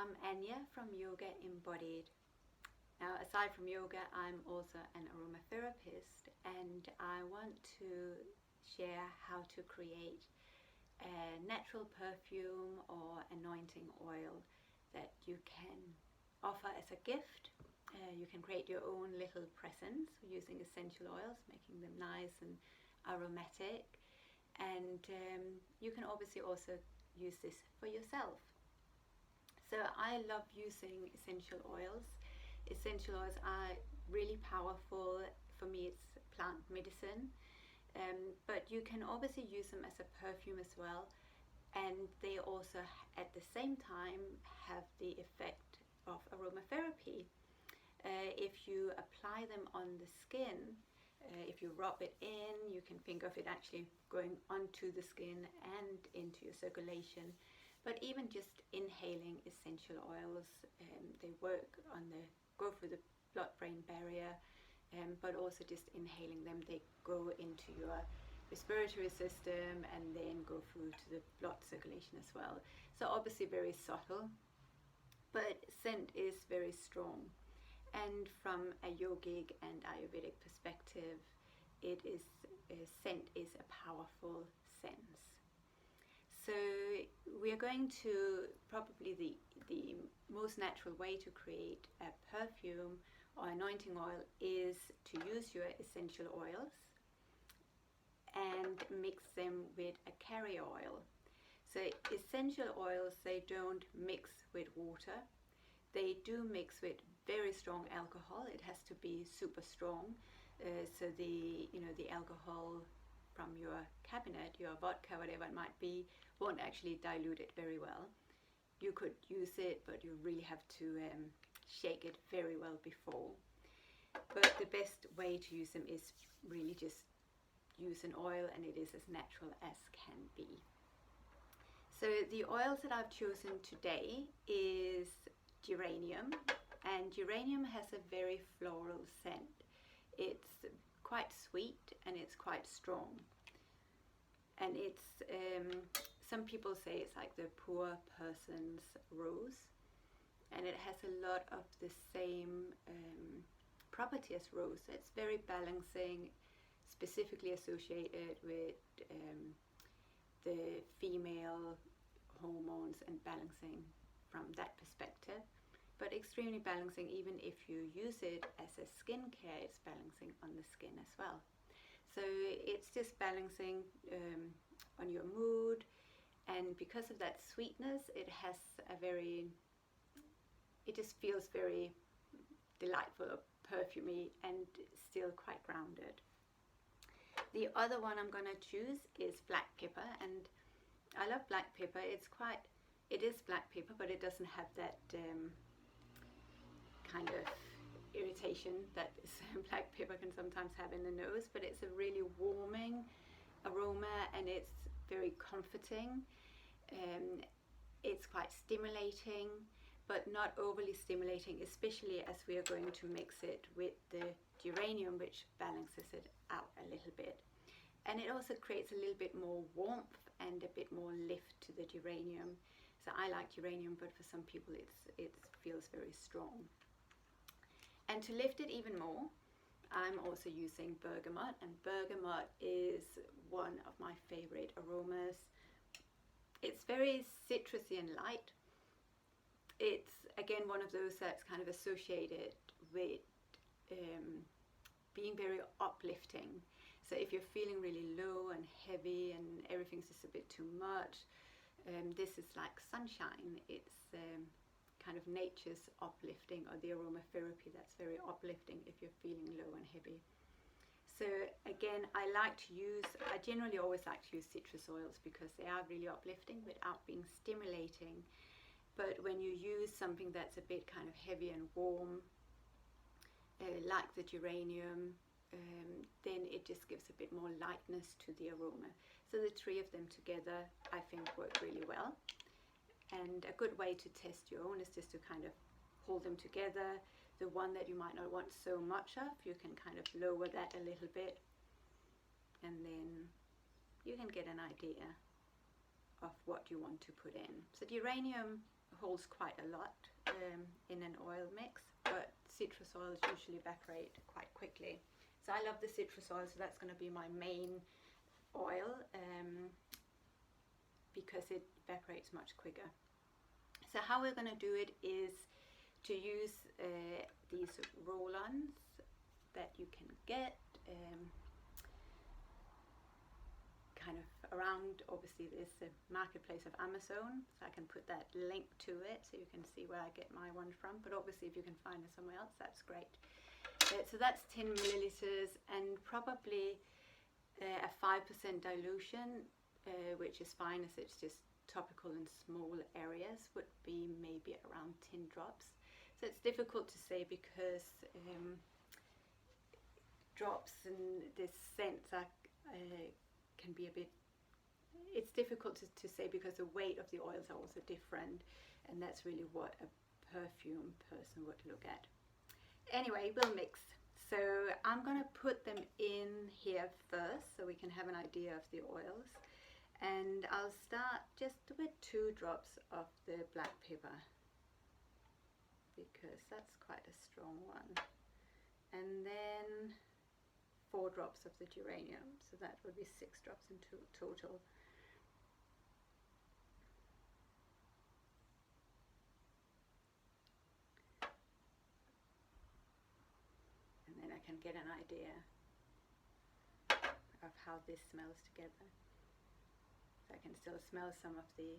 I'm Anya from Yoga Embodied. Now, aside from yoga, I'm also an aromatherapist, and I want to share how to create a natural perfume or anointing oil that you can offer as a gift. You can create your own little presents using essential oils, making them nice and aromatic, and you can obviously also use this for yourself. So I love using essential oils. Essential oils are really powerful. For me, it's plant medicine, but you can obviously use them as a perfume as well, and they also at the same time have the effect of aromatherapy. If you apply them on the skin, if you rub it in, you can think of it actually going onto the skin and into your circulation. But even just inhaling essential oils, they go through the blood-brain barrier, but also just inhaling them, they go into your respiratory system and then go through to the blood circulation as well. So obviously very subtle, but scent is very strong. And from a yogic and Ayurvedic perspective, scent is a powerful sense. So we are going to, probably the most natural way to create a perfume or anointing oil is to use your essential oils and mix them with a carrier oil. So essential oils, they don't mix with water. They do mix with very strong alcohol. It has to be super strong. So the alcohol from your cabinet, your vodka, whatever it might be, won't actually dilute it very well. You could use it, but you really have to shake it very well before. But the best way to use them is really just use an oil, and it is as natural as can be. So the oils that I've chosen today is geranium, and geranium has a very floral scent. It's quite sweet and it's quite strong, and it's some people say it's like the poor person's rose, and it has a lot of the same property as rose. It's very balancing, specifically associated with the female hormones and balancing from that perspective, but extremely balancing. Even if you use it as a skincare, it's balancing on the skin as well. So it's just balancing on your mood, and because of that sweetness, it just feels very delightful, perfumey, and still quite grounded. The other one I'm going to choose is black pepper, and I love black pepper. It is black pepper, but it doesn't have that kind of irritation that black pepper can sometimes have in the nose, but it's a really warming aroma, and it's very comforting. It's quite stimulating, but not overly stimulating, especially as we are going to mix it with the geranium, which balances it out a little bit. And it also creates a little bit more warmth and a bit more lift to the geranium. So I like geranium, but for some people it feels very strong. And to lift it even more, I'm also using bergamot, and bergamot is one of my favorite aromas. It's very citrusy and light. It's again one of those that's kind of associated with being very uplifting. So if you're feeling really low and heavy and everything's just a bit too much, this is like sunshine. It's kind of nature's uplifting, or the aromatherapy that's very uplifting if you're feeling low and heavy. So again, I generally always like to use citrus oils because they are really uplifting without being stimulating. But when you use something that's a bit kind of heavy and warm, like the geranium, then it just gives a bit more lightness to the aroma. So the three of them together, I think, work really well. And a good way to test your own is just to kind of hold them together. The one that you might not want so much of, you can kind of lower that a little bit, and then you can get an idea of what you want to put in. So geranium holds quite a lot in an oil mix, but citrus oils usually evaporate quite quickly. So I love the citrus oil, so that's going to be my main oil because it evaporates much quicker. So how we're going to do it is to use these roll-ons that you can get kind of around. Obviously there's the marketplace of Amazon, so I can put that link to it so you can see where I get my one from, but obviously if you can find it somewhere else, that's great. So that's 10 milliliters and probably a 5% dilution, which is fine as it's just topical in small areas, would be maybe around 10 drops. So it's difficult to say because drops and the scents are can be a bit, it's difficult to say because the weight of the oils are also different, and that's really what a perfume person would look at. Anyway, we'll mix. So I'm going to put them in here first so we can have an idea of the oils, and I'll start just with 2 drops of the black pepper because that's quite a strong one, and then 4 drops of the geranium, so that would be 6 drops in total. And then I can get an idea of how this smells together. So I can still smell some of the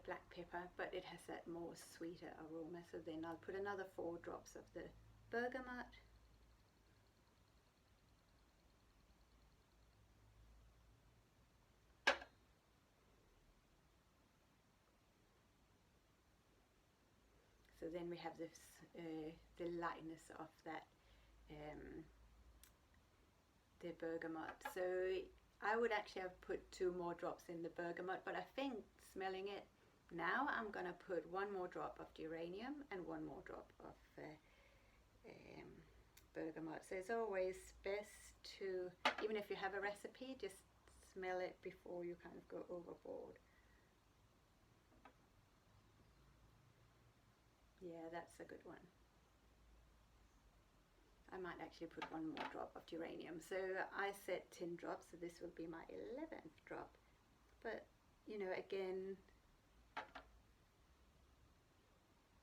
black pepper, but it has that more sweeter aroma. So then I'll put another 4 drops of the bergamot. So then we have this, the lightness of that, the bergamot. So I would actually have put 2 more drops in the bergamot, but I think smelling it now, I'm going to put 1 more drop of geranium and 1 more drop of bergamot. So it's always best to, even if you have a recipe, just smell it before you kind of go overboard. Yeah, that's a good one. I might actually put 1 more drop of geranium. So I said 10 drops, so this will be my 11th drop. But, you know, again,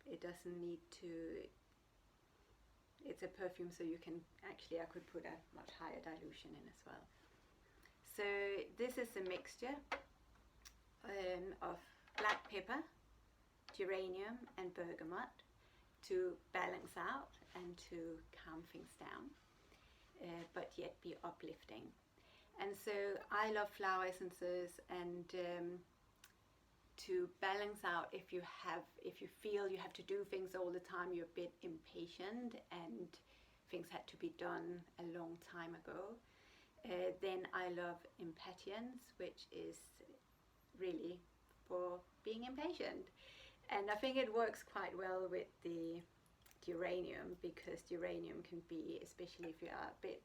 it doesn't need to, it's a perfume, so you can actually, I could put a much higher dilution in as well. So this is a mixture of black pepper, geranium and bergamot to balance out and to calm things down, but yet be uplifting. And so I love flower essences, and to balance out, if you feel you have to do things all the time, you're a bit impatient and things had to be done a long time ago, then I love impatience, which is really for being impatient. And I think it works quite well with the geranium, because geranium can be, especially if you are a bit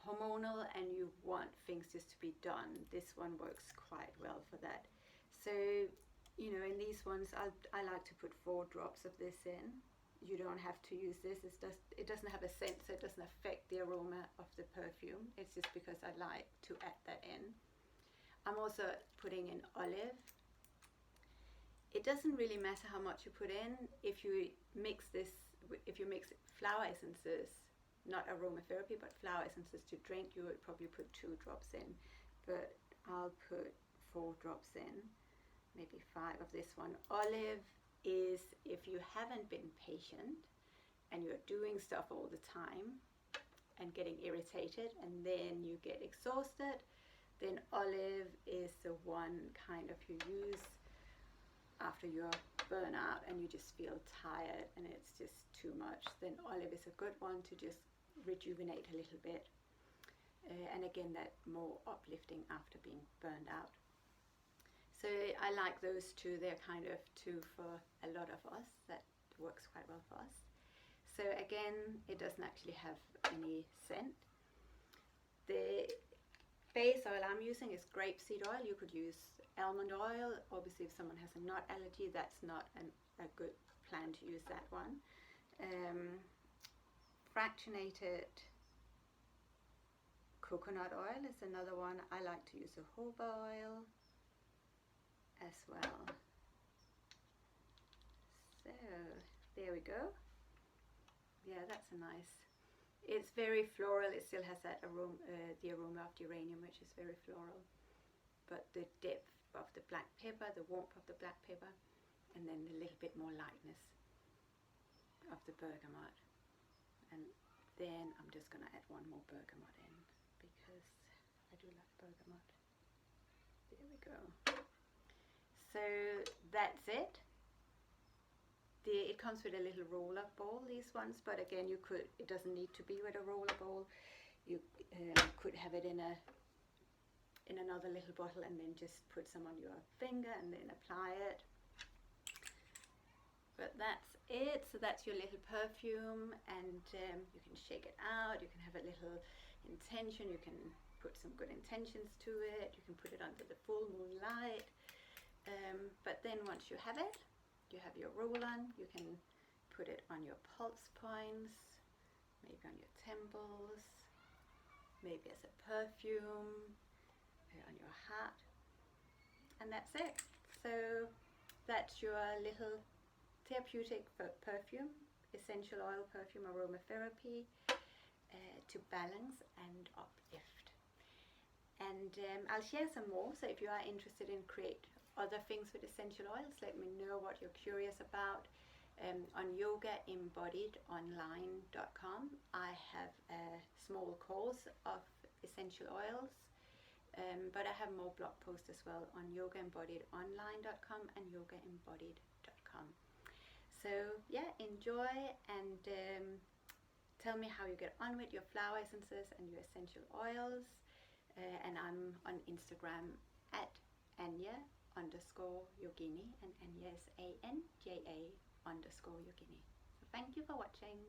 hormonal and you want things just to be done, this one works quite well for that. So, you know, in these ones, I like to put 4 drops of this in. You don't have to use this. It doesn't have a scent, so it doesn't affect the aroma of the perfume. It's just because I like to add that in. I'm also putting in olive. It doesn't really matter how much you put in. If you mix this, if you mix flower essences, not aromatherapy, but flower essences to drink, you would probably put 2 drops in. But I'll put 4 drops in, maybe 5 of this one. Olive is if you haven't been patient and you're doing stuff all the time and getting irritated and then you get exhausted, then olive is the one kind of you use after you're burnt out and you just feel tired and it's just too much. Then olive is a good one to just rejuvenate a little bit, and again, that more uplifting after being burned out. So I like those 2. They're kind of 2 for a lot of us. That works quite well for us. So again, it doesn't actually have any scent. base oil I'm using is grapeseed oil. You could use almond oil. Obviously, if someone has a nut allergy, that's not a good plan to use that one. Fractionated coconut oil is another one. I like to use jojoba oil as well. So there we go. Yeah, that's a nice. It's very floral. It still has that aroma, the aroma of the uranium, which is very floral. But the depth of the black pepper, the warmth of the black pepper, and then a little bit more lightness of the bergamot. And then I'm just going to add one more bergamot in because I do like bergamot. There we go. So that's it. It comes with a little roller ball, these ones, but again, it doesn't need to be with a roller ball. You could have it in another little bottle and then just put some on your finger and then apply it. But that's it. So that's your little perfume, and you can shake it out. You can have a little intention. You can put some good intentions to it. You can put it under the full moonlight. But then once you have it, you have your roll-on, you can put it on your pulse points, maybe on your temples, maybe as a perfume, on your heart, and that's it. So that's your little therapeutic perfume, essential oil perfume aromatherapy to balance and uplift. And I'll share some more, so if you are interested in create other things with essential oils, let me know what you're curious about. On yogaembodiedonline.com I have a small course of essential oils, but I have more blog posts as well on yogaembodiedonline.com and yogaembodied.com. So yeah, enjoy, and tell me how you get on with your flower essences and your essential oils. And I'm on Instagram at Anja_Yogini, and Anja is ANJA_Yogini. So thank you for watching.